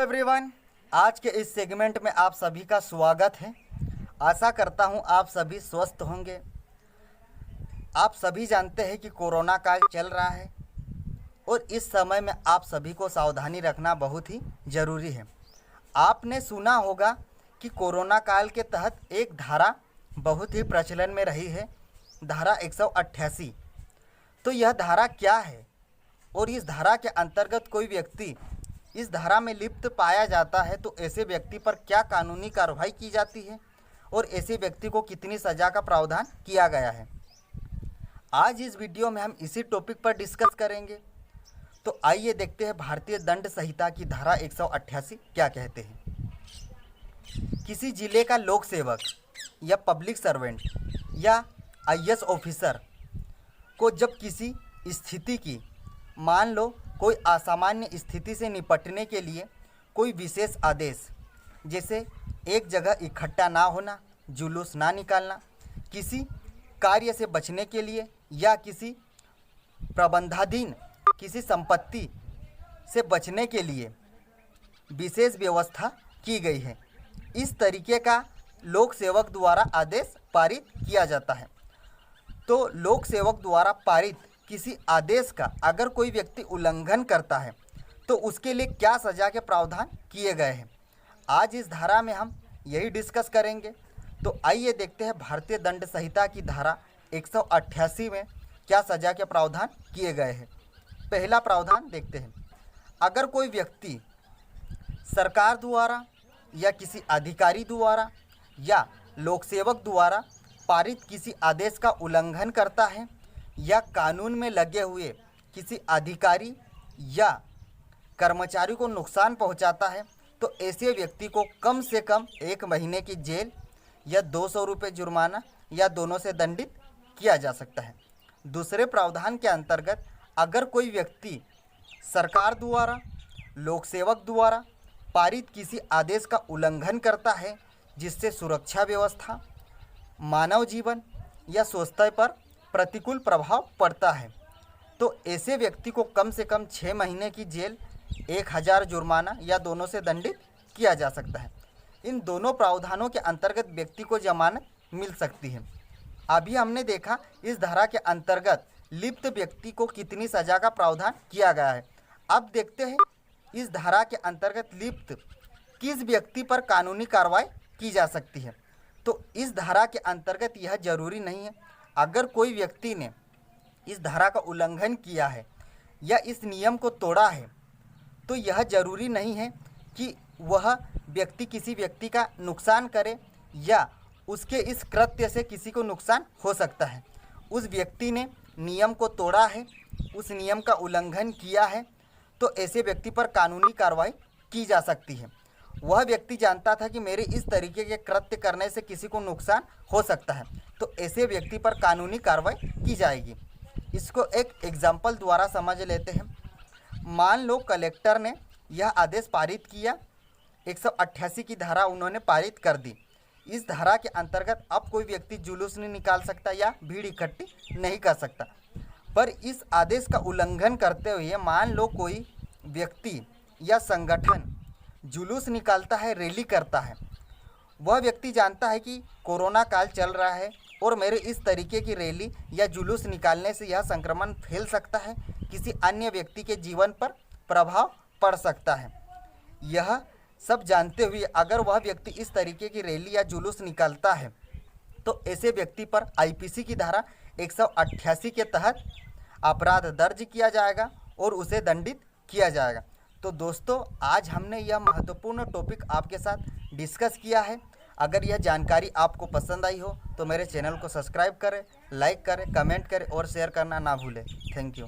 Everyone, आज के इस सेगमेंट में आप सभी का स्वागत है। आशा करता हूं आप सभी स्वस्थ होंगे। आप सभी जानते हैं कि कोरोना काल चल रहा है और इस समय में आप सभी को सावधानी रखना बहुत ही ज़रूरी है। आपने सुना होगा कि कोरोना काल के तहत एक धारा बहुत ही प्रचलन में रही है, धारा 188। तो यह धारा क्या है और इस धारा के अंतर्गत कोई व्यक्ति इस धारा में लिप्त पाया जाता है तो ऐसे व्यक्ति पर क्या कानूनी कार्रवाई की जाती है और ऐसे व्यक्ति को कितनी सज़ा का प्रावधान किया गया है। आज इस वीडियो में हम इसी टॉपिक पर डिस्कस करेंगे। तो आइए देखते हैं भारतीय दंड संहिता की धारा 188 क्या कहते हैं। किसी जिले का लोक सेवक या पब्लिक सर्वेंट या आईएएस ऑफिसर को जब किसी स्थिति की, मान लो कोई असामान्य स्थिति से निपटने के लिए कोई विशेष आदेश, जैसे एक जगह इकट्ठा ना होना, जुलूस ना निकालना, किसी कार्य से बचने के लिए या किसी प्रबंधाधीन किसी संपत्ति से बचने के लिए विशेष व्यवस्था की गई है, इस तरीके का लोक सेवक द्वारा आदेश पारित किया जाता है। तो लोक सेवक द्वारा पारित किसी आदेश का अगर कोई व्यक्ति उल्लंघन करता है तो उसके लिए क्या सज़ा के प्रावधान किए गए हैं, आज इस धारा में हम यही डिस्कस करेंगे। तो आइए देखते हैं भारतीय दंड संहिता की धारा 188 में क्या सज़ा के प्रावधान किए गए हैं। पहला प्रावधान देखते हैं। अगर कोई व्यक्ति सरकार द्वारा या किसी अधिकारी द्वारा या लोकसेवक द्वारा पारित किसी आदेश का उल्लंघन करता है या कानून में लगे हुए किसी अधिकारी या कर्मचारी को नुकसान पहुंचाता है तो ऐसे व्यक्ति को कम से कम 1 महीने की जेल या 200 रुपये जुर्माना या दोनों से दंडित किया जा सकता है। दूसरे प्रावधान के अंतर्गत अगर कोई व्यक्ति सरकार द्वारा, लोकसेवक द्वारा पारित किसी आदेश का उल्लंघन करता है जिससे सुरक्षा व्यवस्था, मानव जीवन या स्वास्थ्य पर प्रतिकूल प्रभाव पड़ता है तो ऐसे व्यक्ति को कम से कम 6 महीने की जेल, 1000 जुर्माना या दोनों से दंडित किया जा सकता है। इन दोनों प्रावधानों के अंतर्गत व्यक्ति को जमानत मिल सकती है। अभी हमने देखा इस धारा के अंतर्गत लिप्त व्यक्ति को कितनी सज़ा का प्रावधान किया गया है। अब देखते हैं इस धारा के अंतर्गत लिप्त किस व्यक्ति पर कानूनी कार्रवाई की जा सकती है। तो इस धारा के अंतर्गत यह जरूरी नहीं है, अगर कोई व्यक्ति ने इस धारा का उल्लंघन किया है या इस नियम को तोड़ा है तो यह जरूरी नहीं है कि वह व्यक्ति किसी व्यक्ति का नुकसान करे या उसके इस कृत्य से किसी को नुकसान हो सकता है। उस व्यक्ति ने नियम को तोड़ा है, उस नियम का उल्लंघन किया है तो ऐसे व्यक्ति पर कानूनी कार्रवाई की जा सकती है। वह व्यक्ति जानता था कि मेरे इस तरीके के कृत्य करने से किसी को नुकसान हो सकता है तो ऐसे व्यक्ति पर कानूनी कार्रवाई की जाएगी। इसको एक एग्जाम्पल द्वारा समझ लेते हैं। मान लो कलेक्टर ने यह आदेश पारित किया, 188 की धारा उन्होंने पारित कर दी। इस धारा के अंतर्गत अब कोई व्यक्ति जुलूस नहीं निकाल सकता या भीड़ इकट्ठी नहीं कर सकता, पर इस आदेश का उल्लंघन करते हुए मान लो कोई व्यक्ति या संगठन जुलूस निकालता है, रैली करता है। वह व्यक्ति जानता है कि कोरोना काल चल रहा है और मेरे इस तरीके की रैली या जुलूस निकालने से यह संक्रमण फैल सकता है, किसी अन्य व्यक्ति के जीवन पर प्रभाव पड़ सकता है। यह सब जानते हुए अगर वह व्यक्ति इस तरीके की रैली या जुलूस निकालता है तो ऐसे व्यक्ति पर आईपीसी की धारा 188 के तहत अपराध दर्ज किया जाएगा और उसे दंडित किया जाएगा। तो दोस्तों, आज हमने यह महत्वपूर्ण टॉपिक आपके साथ डिस्कस किया है। अगर यह जानकारी आपको पसंद आई हो तो मेरे चैनल को सब्सक्राइब करें, लाइक करें, कमेंट करें और शेयर करना ना भूलें। Thank you.